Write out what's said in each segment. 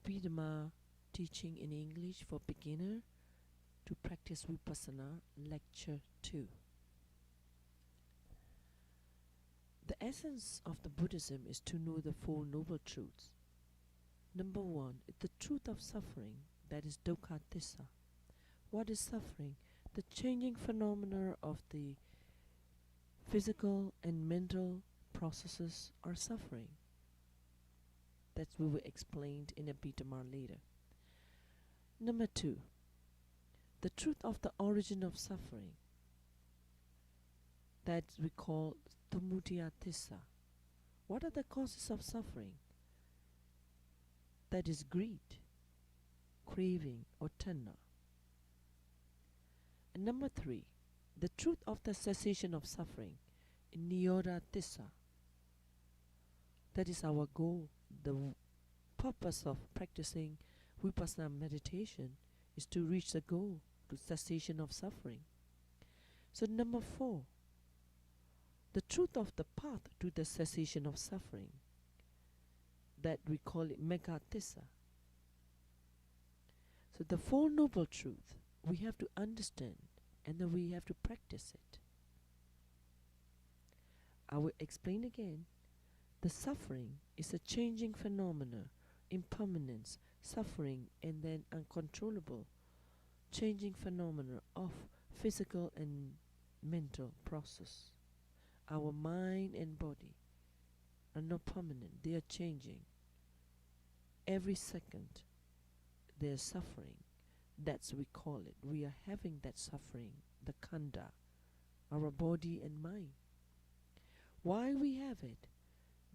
Abhidhamma teaching in English for beginner to practice Vipassana, lecture 2. The essence of the Buddhism is to know the Four Noble Truths. Number 1 is the truth of suffering, that is dukkha tissa. What is suffering? The changing phenomena of the physical and mental processes are suffering. That we will explain in Abhidhamma later. Number 2, the truth of the origin of suffering, that we call samudaya tissa. What are the causes of suffering? That is greed, craving or tanha. And number 3, the truth of the cessation of suffering, nirodha tissa. That is our goal. The purpose of practicing Vipassana meditation is to reach the goal, to cessation of suffering. So number 4, the truth of the path to the cessation of suffering, that we call it megha tissa. So the Four Noble Truths we have to understand, and then we have to practice it. I will explain again. The suffering is a changing phenomena, impermanence, suffering, and then uncontrollable changing phenomena of physical and mental process. Our mind and body are not permanent, they are changing. Every second they are suffering. That's we call it. We are having that suffering, the khandha, our body and mind. Why we have it?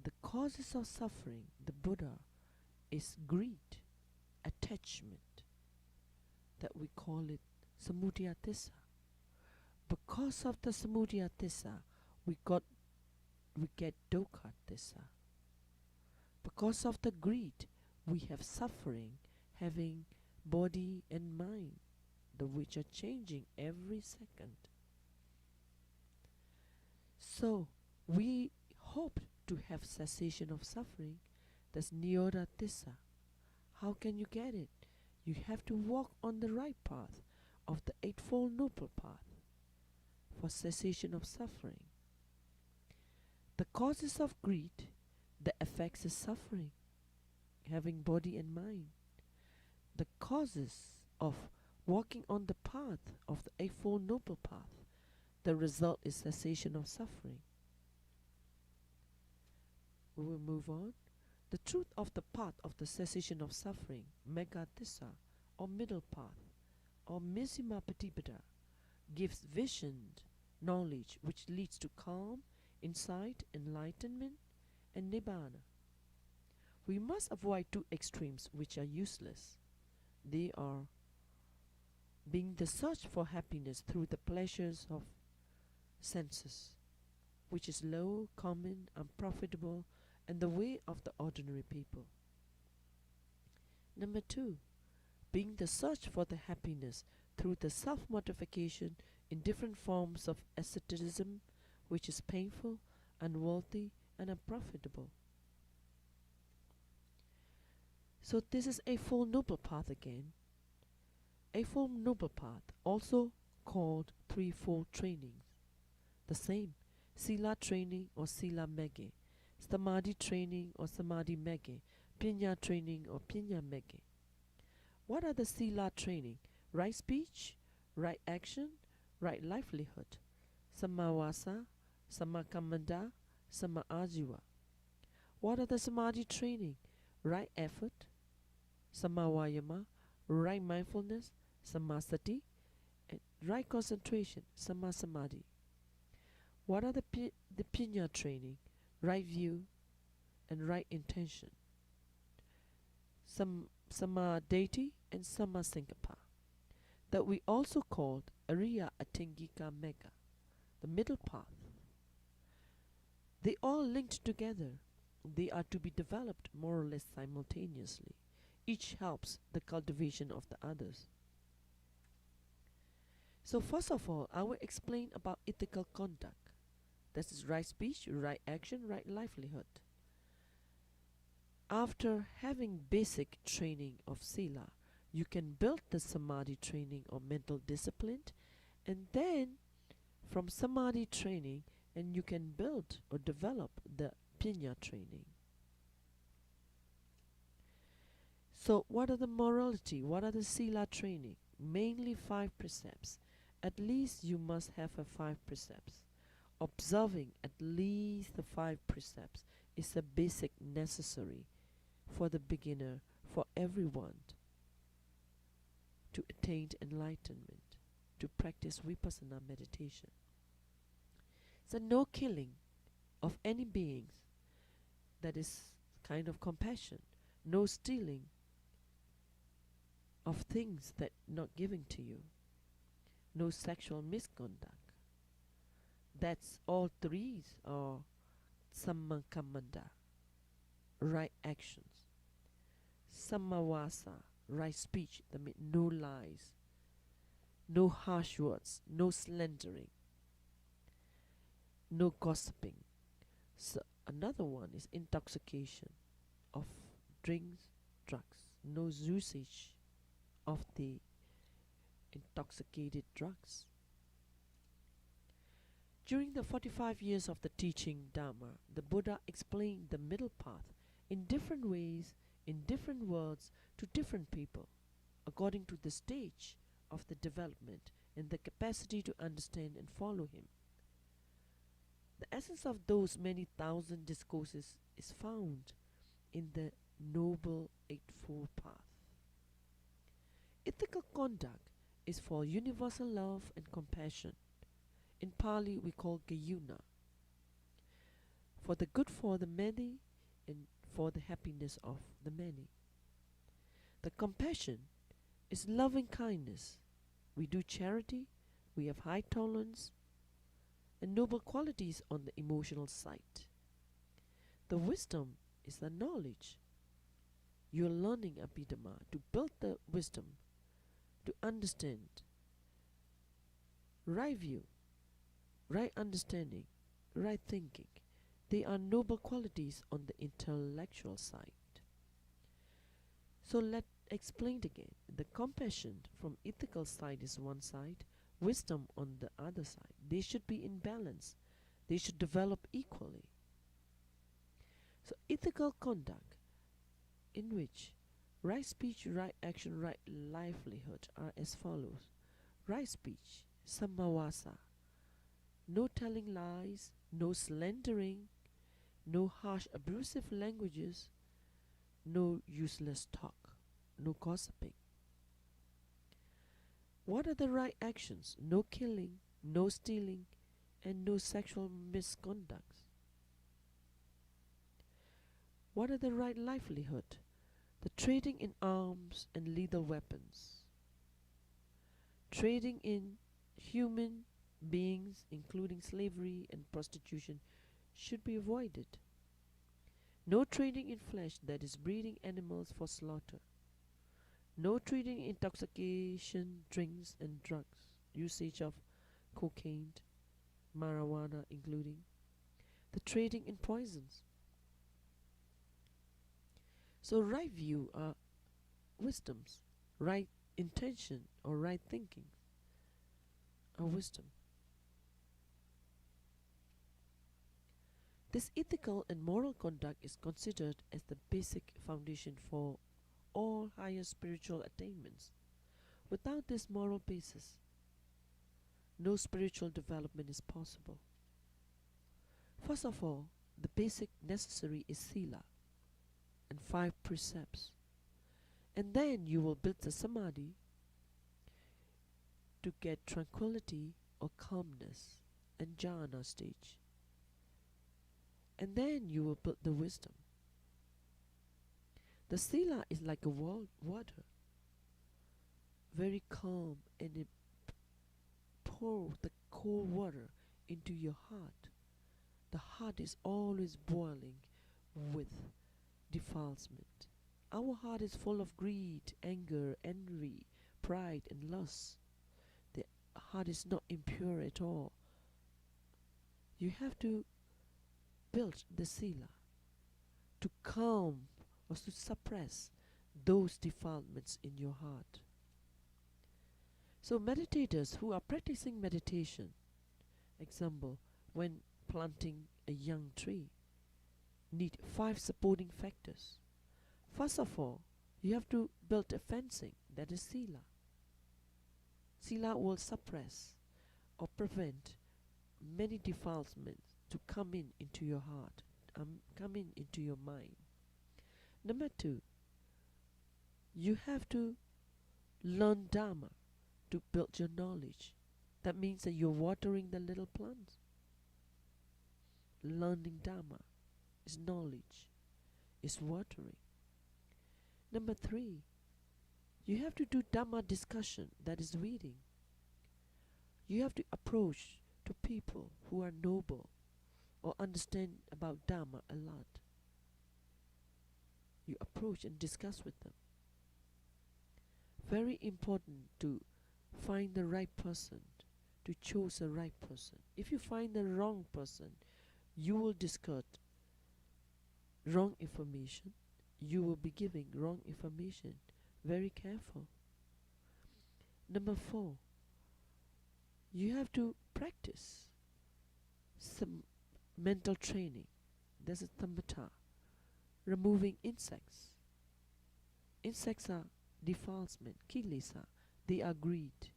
The causes of suffering, the Buddha, is greed, attachment, that we call it samudaya tissa. Because of the samudaya tissa, we get dukkha tissa. Because of the greed, we have suffering, having body and mind, the which are changing every second. So we hope to have cessation of suffering. That's nirodha tissa. How can you get it? You have to walk on the right path of the Eightfold Noble Path for cessation of suffering. The causes of greed, the effects is suffering, having body and mind. The causes of walking on the path of the Eightfold Noble Path, the result is cessation of suffering. We will move on. The truth of the path of the cessation of suffering, megha tissa, or middle path, or Missima Patipada, gives visioned knowledge which leads to calm, insight, enlightenment, and nibbana. We must avoid two extremes which are useless. They are being the search for happiness through the pleasures of senses, which is low, common, unprofitable, and the way of the ordinary people. Number 2, being the search for the happiness through the self-mortification in different forms of asceticism, which is painful, unworthy, and unprofitable. So this is Eightfold Noble Path again. Eightfold Noble Path, also called Threefold Trainings. The same, Sila training or Sila Megge, Samadhi training or Samadhi Megge, Panya training or Panya Megge. What are the Sila training? Right speech, right action, right livelihood, Samavasa, Samakamanda, Samaajiva. What are the Samadhi training? Right effort, Samavayama, right mindfulness, Samasati, and right concentration, Samasamadhi. What are the Panya training? Right view and right intention, Samadhi and Samasankappa, that we also called Ariya Atingika Megha, the middle path. They all linked together. They are to be developed more or less simultaneously. Each helps the cultivation of the others. So first of all, I will explain about ethical conduct. That is right speech, right action, right livelihood. After having basic training of sila, you can build the samadhi training or mental discipline, and then from samadhi training, and you can build or develop the pinya training. So what are the morality? What are the sila training? Mainly 5 precepts. At least you must have a 5 precepts. Observing at least the 5 precepts is a basic necessary for the beginner, for everyone to attain enlightenment, to practice vipassana meditation. So no killing of any beings, that is kind of compassion. No stealing of things that not given to you. No sexual misconduct. That's all threes are sammakamanda, right actions. Sammavasa, right speech, that means no lies, no harsh words, no slandering, no gossiping. So another one is intoxication of drinks, drugs, no usage of the intoxicated drugs. During the 45 years of the teaching Dharma, the Buddha explained the middle path in different ways, in different words, to different people, according to the stage of the development and the capacity to understand and follow him. The essence of those many thousand discourses is found in the Noble Eightfold Path. Ethical conduct is for universal love and compassion. In Pali we call Gayuna, for the good for the many and for the happiness of the many. The compassion is loving kindness. We do charity, we have high tolerance, and noble qualities on the emotional side. The wisdom is the knowledge. You are learning Abhidhamma to build the wisdom, to understand, right view, right understanding, right thinking. They are noble qualities on the intellectual side. So let's explain again. The compassion from ethical side is one side, wisdom on the other side. They should be in balance. They should develop equally. So ethical conduct, in which right speech, right action, right livelihood are as follows. Right speech, sammavasa, no telling lies, no slandering, no harsh abusive languages, no useless talk, no gossiping. What are the right actions? No killing, no stealing, and no sexual misconduct. What are the right livelihood? The trading in arms and lethal weapons. Trading in human beings, including slavery and prostitution, should be avoided. No trading in flesh, that is breeding animals for slaughter. No trading in intoxication, drinks and drugs, usage of cocaine, marijuana including. The trading in poisons. So right view are wisdoms, right intention or right thinking are wisdom. This ethical and moral conduct is considered as the basic foundation for all higher spiritual attainments. Without this moral basis, no spiritual development is possible. First of all, the basic necessary is sila and 5 precepts. And then you will build the samadhi to get tranquility or calmness and jhana stage. And then you will build the wisdom. The sila is like a water, very calm, and it pours the cold water into your heart. The heart is always boiling with defilement. Our heart is full of greed, anger, envy, pride, and lust. The heart is not impure at all. You have to build the sila to calm or to suppress those defilements in your heart. So meditators who are practicing meditation, example, when planting a young tree, need 5 supporting factors. First of all, you have to build a fencing, that is sila. Sila will suppress or prevent many defilements to come in into your heart, come in into your mind. Number 2, you have to learn Dharma to build your knowledge. That means that you're watering the little plants. Learning Dharma is knowledge, is watering. Number 3, you have to do Dhamma discussion, that is reading. You have to approach to people who are noble or understand about Dhamma a lot. You approach and discuss with them. Very important to find the right person, to choose the right person. If you find the wrong person, you will discard wrong information. You will be giving wrong information. Very careful. Number 4, you have to practice some mental training. This is tamatha, removing insects. Insects are defilement, kilesa. They are greed,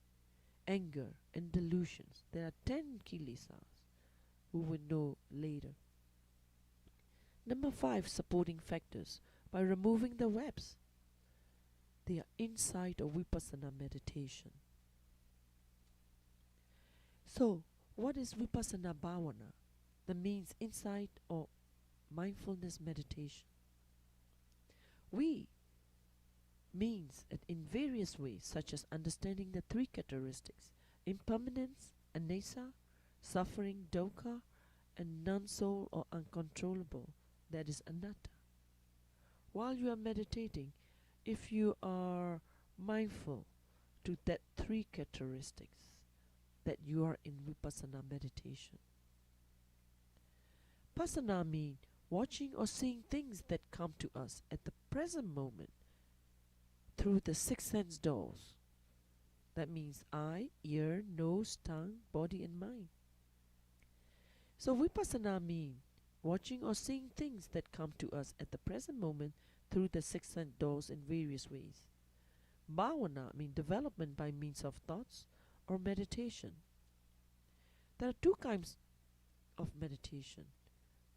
anger, and delusions. There are 10 kilesas. We will know later. Number 5, supporting factors. By removing the webs, they are inside of vipassana meditation. So, what is vipassana bhavana? That means insight or mindfulness meditation. We means it in various ways, such as understanding the 3 characteristics: impermanence, anesa, suffering, dukkha, and non-soul or uncontrollable, that is anatta. While you are meditating, if you are mindful to that 3 characteristics, that you are in vipassana meditation. Pasana means watching or seeing things that come to us at the present moment through the 6 sense doors. That means eye, ear, nose, tongue, body, and mind. So vipassana means watching or seeing things that come to us at the present moment through the 6 sense doors in various ways. Bhavana means development by means of thoughts or meditation. There are 2 kinds of meditation,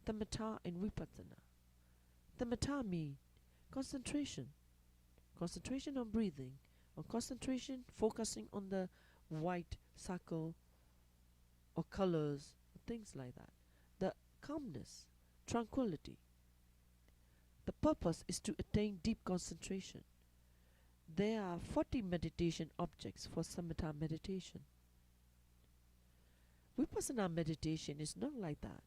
tamatha and vipassana. Tamatha means concentration. Concentration on breathing, or concentration focusing on the white circle or colors, things like that. The calmness, tranquility. The purpose is to attain deep concentration. There are 40 meditation objects for samatha meditation. Vipassana meditation is not like that.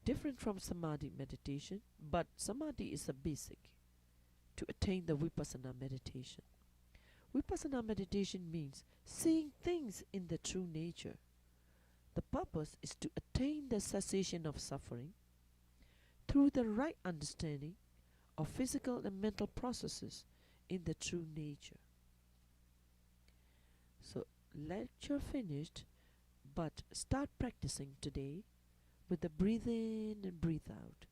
Different from samadhi meditation, but samadhi is a basic to attain the vipassana meditation. Vipassana meditation means seeing things in the true nature. The purpose is to attain the cessation of suffering through the right understanding of physical and mental processes in the true nature. So, lecture finished, but start practicing today with the breathe in and breathe out.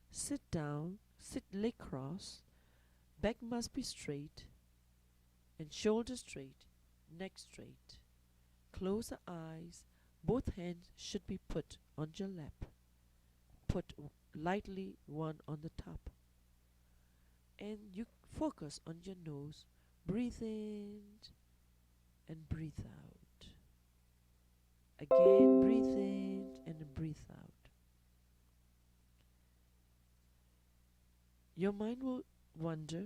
Sit down, sit leg cross, back must be straight, and shoulders straight, neck straight. Close the eyes, both hands should be put on your lap. Put lightly one on the top. And you focus on your nose, breathe in and breathe out. Again, breathe in and breathe out. Your mind will wander,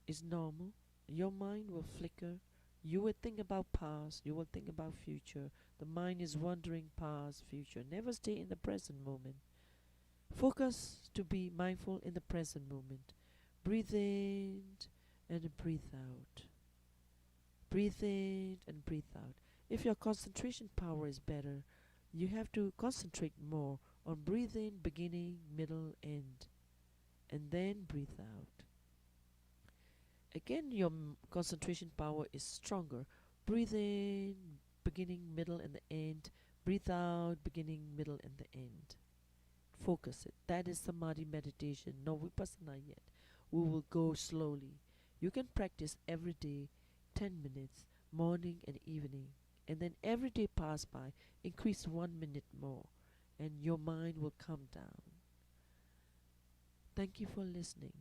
is normal. Your mind will flicker. You will think about past, you will think about future. The mind is wandering past, future. Never stay in the present moment. Focus to be mindful in the present moment. Breathe in and breathe out. Breathe in and breathe out. If your concentration power is better, you have to concentrate more on breathing, beginning, middle, end. and then breathe out. Again, your concentration power is stronger. Breathe in, beginning, middle, and the end. Breathe out, beginning, middle, and the end. Focus it. That is Samadhi meditation. No Vipassana yet. We will go slowly. You can practice every day, 10 minutes, morning and evening. And then every day pass by, increase 1 minute more, and your mind will calm down. Thank you for listening.